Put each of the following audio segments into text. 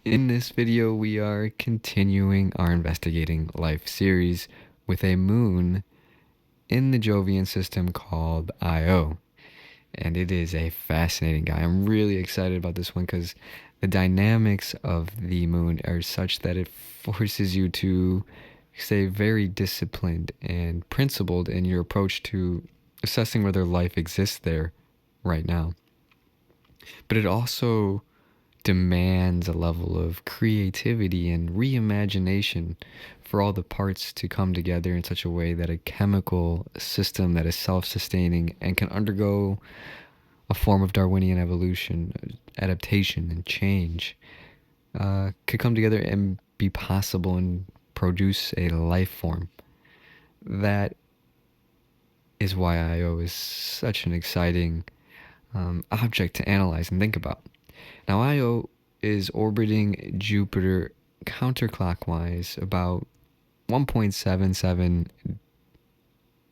In this video, we are continuing our Investigating Life series with a moon in the Jovian system called Io. And it is a fascinating guy. I'm really excited about this one because the dynamics of the moon are such that it forces you to stay very disciplined and principled in your approach to assessing whether life exists there right now. But it also demands a level of creativity and reimagination for all the parts to come together in such a way that a chemical system that is self-sustaining and can undergo a form of Darwinian evolution, adaptation, and change could come together and be possible and produce a life form. That is why Io is such an exciting object to analyze and think about. Now, Io is orbiting Jupiter counterclockwise about 1.77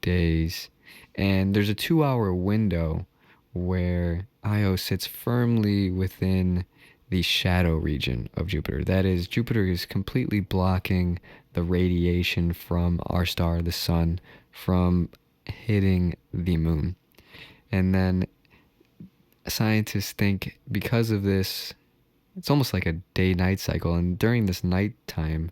days, and there's a 2-hour window where Io sits firmly within the shadow region of Jupiter. That is, Jupiter is completely blocking the radiation from our star, the sun, from hitting the moon. And then scientists think because of this, it's almost like a day-night cycle, and during this nighttime,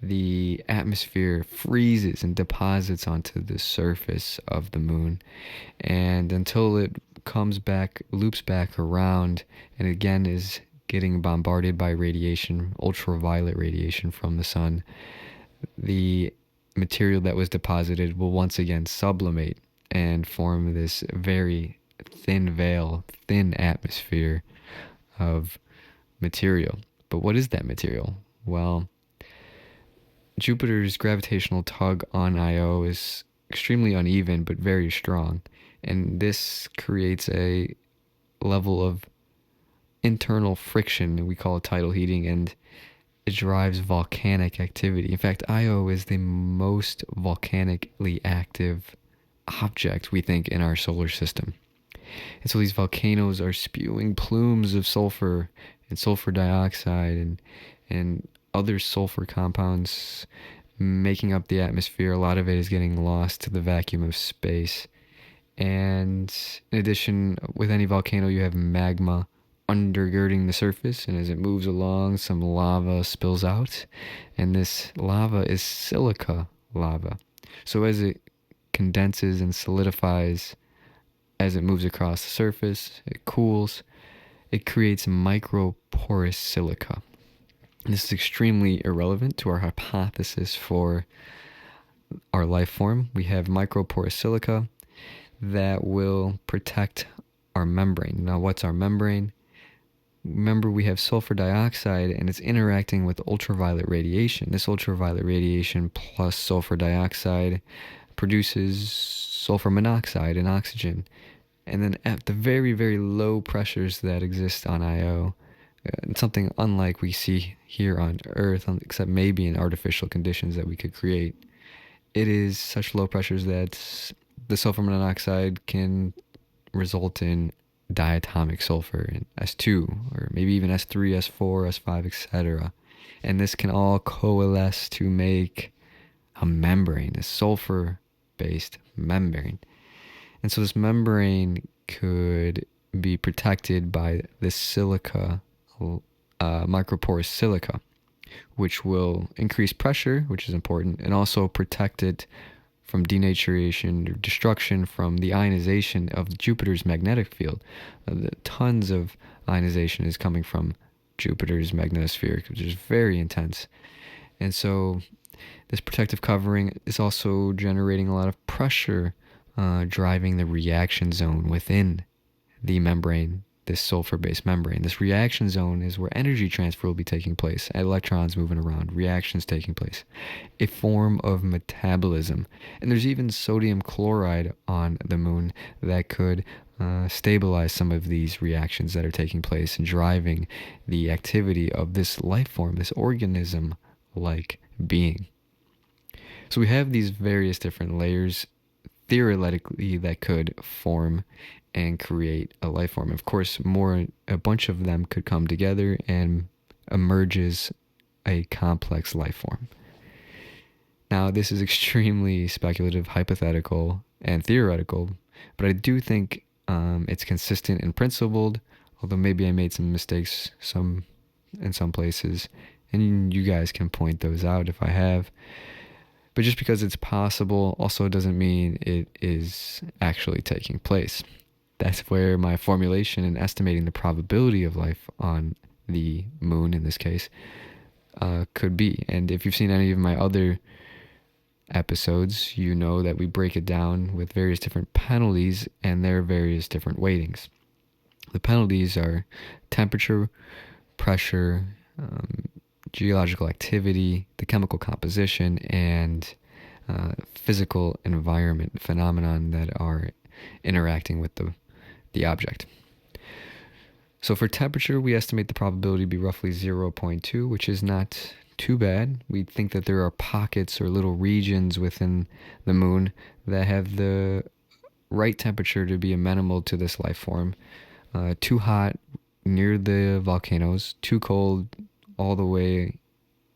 the atmosphere freezes and deposits onto the surface of the moon, and until it comes back, loops back around, and again is getting bombarded by radiation, ultraviolet radiation from the sun, the material that was deposited will once again sublimate and form this very thin veil, thin atmosphere of material. But what is that material? Well, Jupiter's gravitational tug on Io is extremely uneven but very strong, and this creates a level of internal friction, we call it tidal heating, and it drives volcanic activity. In fact, Io is the most volcanically active object, we think, in our solar system. And so these volcanoes are spewing plumes of sulfur and sulfur dioxide and other sulfur compounds making up the atmosphere. A lot of it is getting lost to the vacuum of space. And in addition, with any volcano, you have magma undergirding the surface, and as it moves along, some lava spills out, and this lava is silica lava. So as it condenses and solidifies, as it moves across the surface, it cools, it creates microporous silica. And this is extremely irrelevant to our hypothesis for our life form. We have microporous silica that will protect our membrane. Now, what's our membrane? Remember, we have sulfur dioxide, and it's interacting with ultraviolet radiation. This ultraviolet radiation plus sulfur dioxide produces sulfur monoxide and oxygen. And then at the very, very low pressures that exist on Io, something unlike we see here on Earth, except maybe in artificial conditions that we could create, it is such low pressures that the sulfur monoxide can result in diatomic sulfur in S2, or maybe even S3, S4, S5, etc. And this can all coalesce to make a membrane, a sulfur-based membrane. And so this membrane could be protected by this silica, microporous silica, which will increase pressure, which is important, and also protect it from denaturation or destruction from the ionization of Jupiter's magnetic field. Tons of ionization is coming from Jupiter's magnetosphere, which is very intense. And so this protective covering is also generating a lot of pressure, driving the reaction zone within the membrane, this sulfur-based membrane. This reaction zone is where energy transfer will be taking place, electrons moving around, reactions taking place, a form of metabolism. And there's even sodium chloride on the moon that could stabilize some of these reactions that are taking place and driving the activity of this life form, this organism-like being. So we have these various different layers theoretically that could form and create a life form. Of course, a bunch of them could come together and emerges a complex life form. Now, this is extremely speculative, hypothetical, and theoretical, but I do think it's consistent and principled, although maybe I made some mistakes in some places, and you guys can point those out if I have. But just because it's possible also doesn't mean it is actually taking place. That's where my formulation and estimating the probability of life on the moon, in this case, could be. And if you've seen any of my other episodes, you know that we break it down with various different penalties and their various different weightings. The penalties are temperature, pressure, geological activity, the chemical composition, and physical environment phenomenon that are interacting with the object. So for temperature, we estimate the probability to be roughly 0.2, which is not too bad. We think that there are pockets or little regions within the moon that have the right temperature to be amenable to this life form. Too hot near the volcanoes, too cold all the way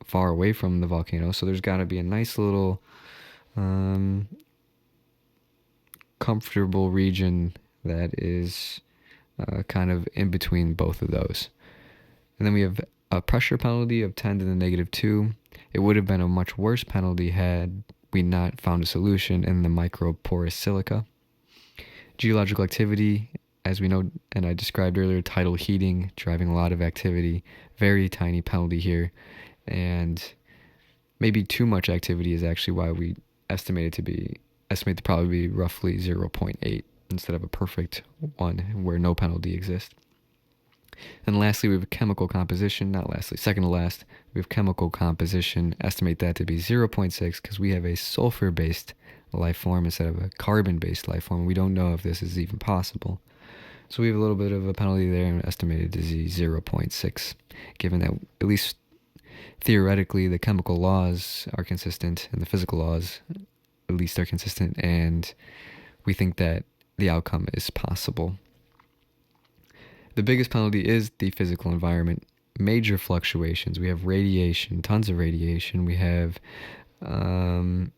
far away from the volcano. So there's got to be a nice little comfortable region that is kind of in between both of those. And then we have a pressure penalty of 10 to the negative 2. It would have been a much worse penalty had we not found a solution in the microporous silica. Geological activity, as we know and I described earlier, tidal heating driving a lot of activity. Very tiny penalty here. And maybe too much activity is actually why we estimate the probability roughly 0.8 instead of a perfect 1 where no penalty exists. And lastly, we have chemical composition. Second to last, we have chemical composition. Estimate that to be 0.6 because we have a sulfur-based life form instead of a carbon-based life form. We don't know if this is even possible. So we have a little bit of a penalty there and estimated to be 0.6, given that at least theoretically the chemical laws are consistent and the physical laws at least are consistent, and we think that the outcome is possible. The biggest penalty is the physical environment. Major fluctuations. We have radiation, tons of radiation. We have the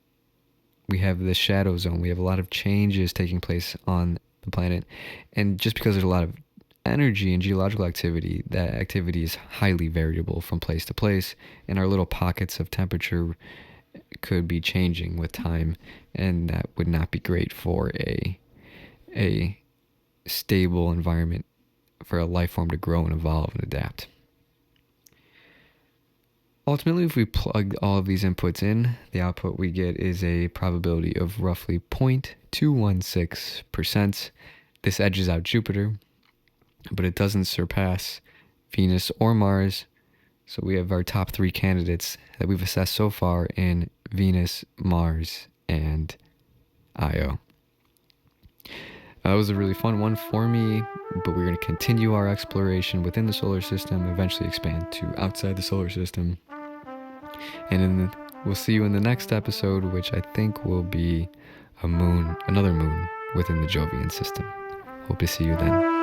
shadow zone. We have a lot of changes taking place on the planet. And just because there's a lot of energy and geological activity, that activity is highly variable from place to place. And our little pockets of temperature could be changing with time. And that would not be great for a stable environment for a life form to grow and evolve and adapt. Ultimately, if we plug all of these inputs in, the output we get is a probability of roughly 0.216%. This edges out Jupiter, but it doesn't surpass Venus or Mars. So we have our top 3 candidates that we've assessed so far in Venus, Mars, and Io. That was a really fun one for me, but we're going to continue our exploration within the solar system, eventually expand to outside the solar system. And we'll see you in the next episode, which I think will be another moon within the Jovian system. Hope to see you then.